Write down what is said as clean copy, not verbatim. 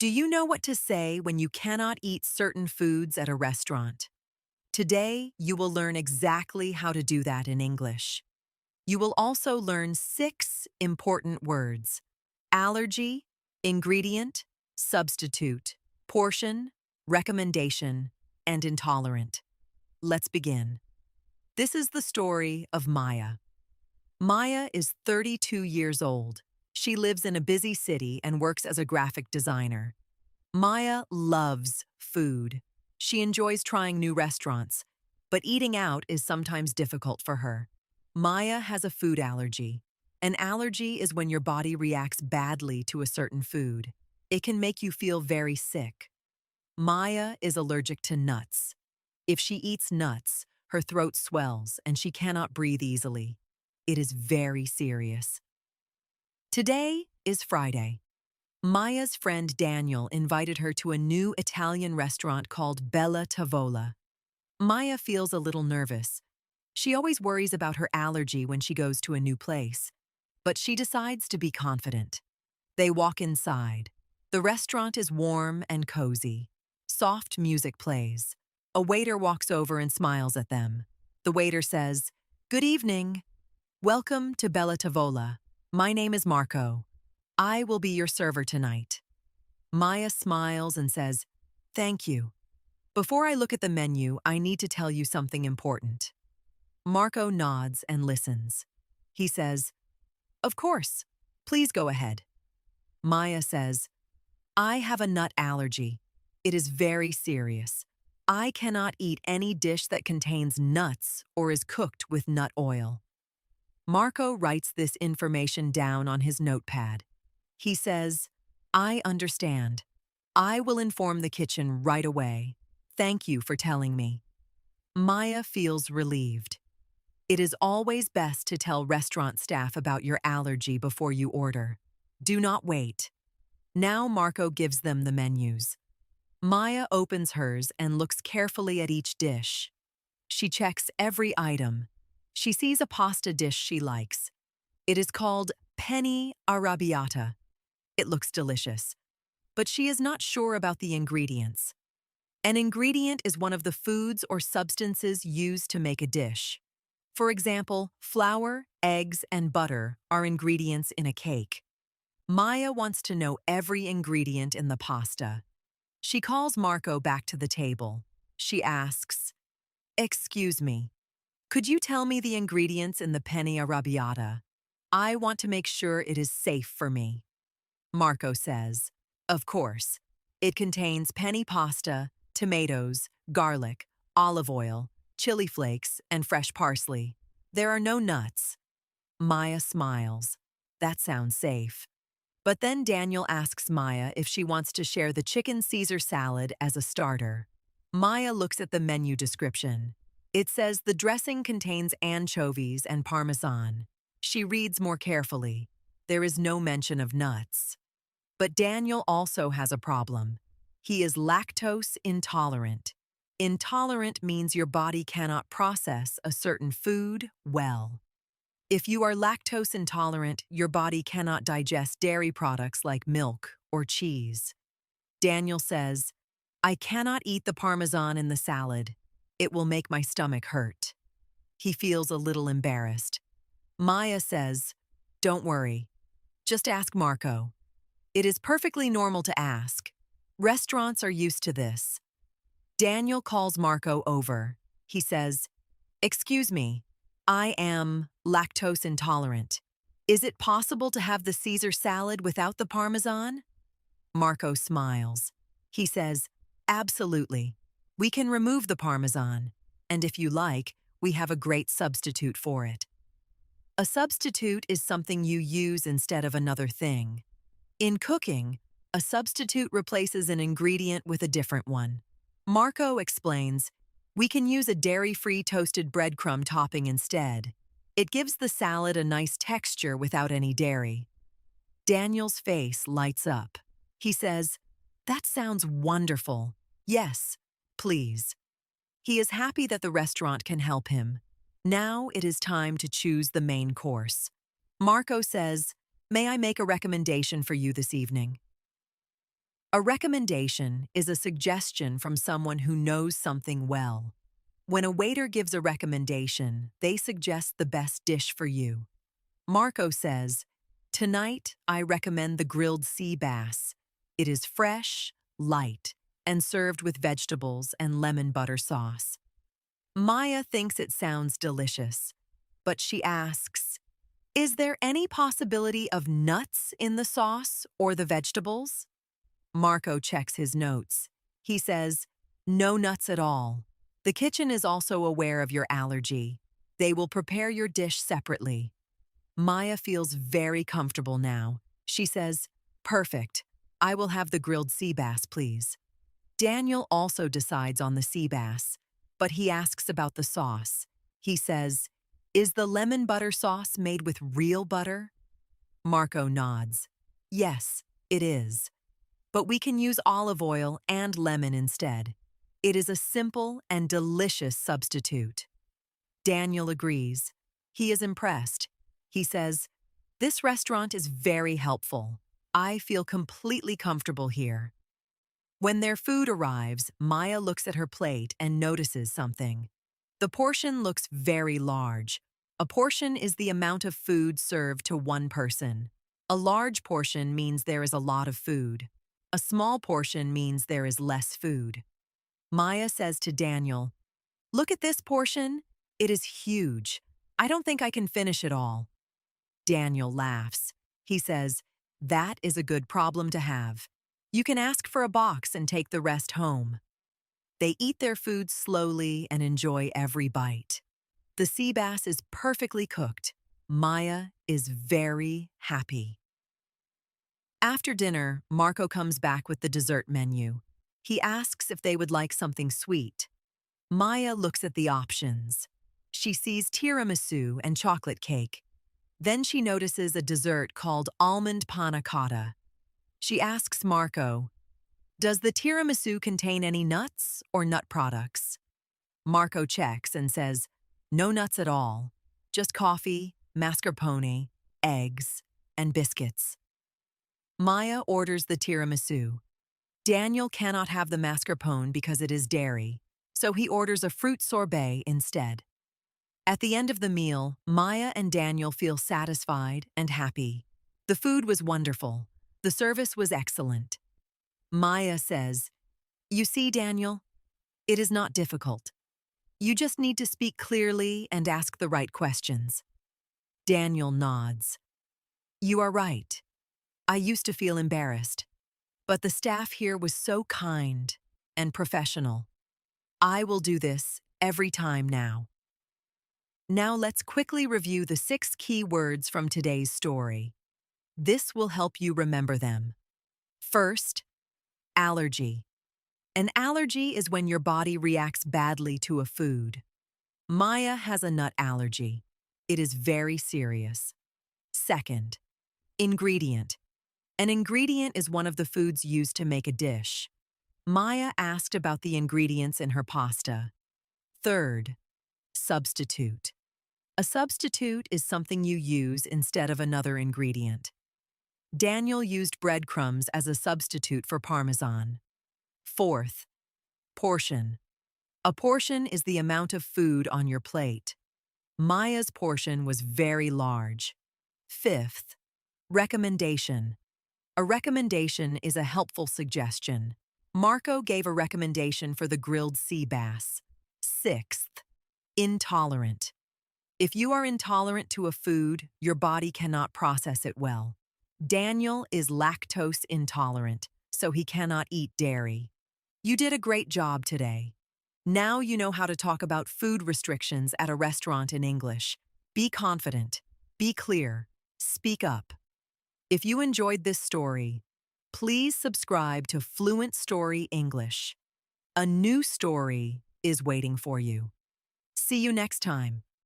Do you know what to say when you cannot eat certain foods at a restaurant? Today, you will learn exactly how to do that in English. You will also learn 6 important words: allergy, ingredient, substitute, portion, recommendation, and intolerant. Let's begin. This is the story of Maya. Maya is 32 years old. She lives in a busy city and works as a graphic designer. Maya loves food. She enjoys trying new restaurants, but eating out is sometimes difficult for her. Maya has a food allergy. An allergy is when your body reacts badly to a certain food. It can make you feel very sick. Maya is allergic to nuts. If she eats nuts, her throat swells and she cannot breathe easily. It is very serious. Today is Friday. Maya's friend Daniel invited her to a new Italian restaurant called Bella Tavola. Maya feels a little nervous. She always worries about her allergy when she goes to a new place, but she decides to be confident. They walk inside. The restaurant is warm and cozy. Soft music plays. A waiter walks over and smiles at them. The waiter says, "Good evening. Welcome to Bella Tavola. My name is Marco. I will be your server tonight." Maya smiles and says, "Thank you. Before I look at the menu, I need to tell you something important." Marco nods and listens. He says, "Of course. Please go ahead." Maya says, "I have a nut allergy. It is very serious. I cannot eat any dish that contains nuts or is cooked with nut oil." Marco writes this information down on his notepad. He says, "I understand. I will inform the kitchen right away. Thank you for telling me." Maya feels relieved. It is always best to tell restaurant staff about your allergy before you order. Do not wait. Now Marco gives them the menus. Maya opens hers and looks carefully at each dish. She checks every item. She sees a pasta dish she likes. It is called penne arrabbiata. It looks delicious, but she is not sure about the ingredients. An ingredient is one of the foods or substances used to make a dish. For example, flour, eggs, and butter are ingredients in a cake. Maya wants to know every ingredient in the pasta. She calls Marco back to the table. She asks, "Excuse me, could you tell me the ingredients in the penne arrabbiata? I want to make sure it is safe for me." Marco says, "Of course. It contains penne pasta, tomatoes, garlic, olive oil, chili flakes, and fresh parsley. There are no nuts." Maya smiles. That sounds safe. But then Daniel asks Maya if she wants to share the chicken Caesar salad as a starter. Maya looks at the menu description. It says the dressing contains anchovies and parmesan. She reads more carefully. There is no mention of nuts. But Daniel also has a problem. He is lactose intolerant. Intolerant means your body cannot process a certain food well. If you are lactose intolerant, your body cannot digest dairy products like milk or cheese. Daniel says, "I cannot eat the parmesan in the salad. It will make my stomach hurt." He feels a little embarrassed. Maya says, "Don't worry. Just ask Marco. It is perfectly normal to ask. Restaurants are used to this." Daniel calls Marco over. He says, "Excuse me, I am lactose intolerant. Is it possible to have the Caesar salad without the parmesan?" Marco smiles. He says, "Absolutely. We can remove the parmesan, and if you like, we have a great substitute for it." A substitute is something you use instead of another thing. In cooking, a substitute replaces an ingredient with a different one. Marco explains, "We can use a dairy-free toasted breadcrumb topping instead. It gives the salad a nice texture without any dairy." Daniel's face lights up. He says, "That sounds wonderful. Yes, please." He is happy that the restaurant can help him. Now it is time to choose the main course. Marco says, "May I make a recommendation for you this evening?" A recommendation is a suggestion from someone who knows something well. When a waiter gives a recommendation, they suggest the best dish for you. Marco says, "Tonight, I recommend the grilled sea bass. It is fresh, light, and served with vegetables and lemon butter sauce." Maya thinks it sounds delicious, but she asks, "Is there any possibility of nuts in the sauce or the vegetables?" Marco checks his notes. He says, "No nuts at all. The kitchen is also aware of your allergy. They will prepare your dish separately." Maya feels very comfortable now. She says, "Perfect. I will have the grilled sea bass, please." Daniel also decides on the sea bass, but he asks about the sauce. He says, "Is the lemon butter sauce made with real butter?" Marco nods. "Yes, it is. But we can use olive oil and lemon instead. It is a simple and delicious substitute." Daniel agrees. He is impressed. He says, "This restaurant is very helpful. I feel completely comfortable here." When their food arrives, Maya looks at her plate and notices something. The portion looks very large. A portion is the amount of food served to one person. A large portion means there is a lot of food. A small portion means there is less food. Maya says to Daniel, "Look at this portion. It is huge. I don't think I can finish it all." Daniel laughs. He says, "That is a good problem to have. You can ask for a box and take the rest home." They eat their food slowly and enjoy every bite. The sea bass is perfectly cooked. Maya is very happy. After dinner, Marco comes back with the dessert menu. He asks if they would like something sweet. Maya looks at the options. She sees tiramisu and chocolate cake. Then she notices a dessert called almond panna cotta. She asks Marco, "Does the tiramisu contain any nuts or nut products?" Marco checks and says, "No nuts at all. Just coffee, mascarpone, eggs, and biscuits." Maya orders the tiramisu. Daniel cannot have the mascarpone because it is dairy, so he orders a fruit sorbet instead. At the end of the meal, Maya and Daniel feel satisfied and happy. The food was wonderful. The service was excellent. Maya says, "You see, Daniel, it is not difficult. You just need to speak clearly and ask the right questions." Daniel nods. "You are right. I used to feel embarrassed, but the staff here was so kind and professional. I will do this every time now." Now let's quickly review the 6 key words from today's story. This will help you remember them. First, allergy. An allergy is when your body reacts badly to a food. Maya has a nut allergy. It is very serious. Second, ingredient. An ingredient is one of the foods used to make a dish. Maya asked about the ingredients in her pasta. Third, substitute. A substitute is something you use instead of another ingredient. Daniel used breadcrumbs as a substitute for parmesan. Fourth, portion. A portion is the amount of food on your plate. Maya's portion was very large. Fifth, recommendation. A recommendation is a helpful suggestion. Marco gave a recommendation for the grilled sea bass. Sixth, intolerant. If you are intolerant to a food, your body cannot process it well. Daniel is lactose intolerant, so he cannot eat dairy. You did a great job today. Now you know how to talk about food restrictions at a restaurant in English. Be confident, be clear, speak up. If you enjoyed this story, please subscribe to Fluent Story English. A new story is waiting for you. See you next time.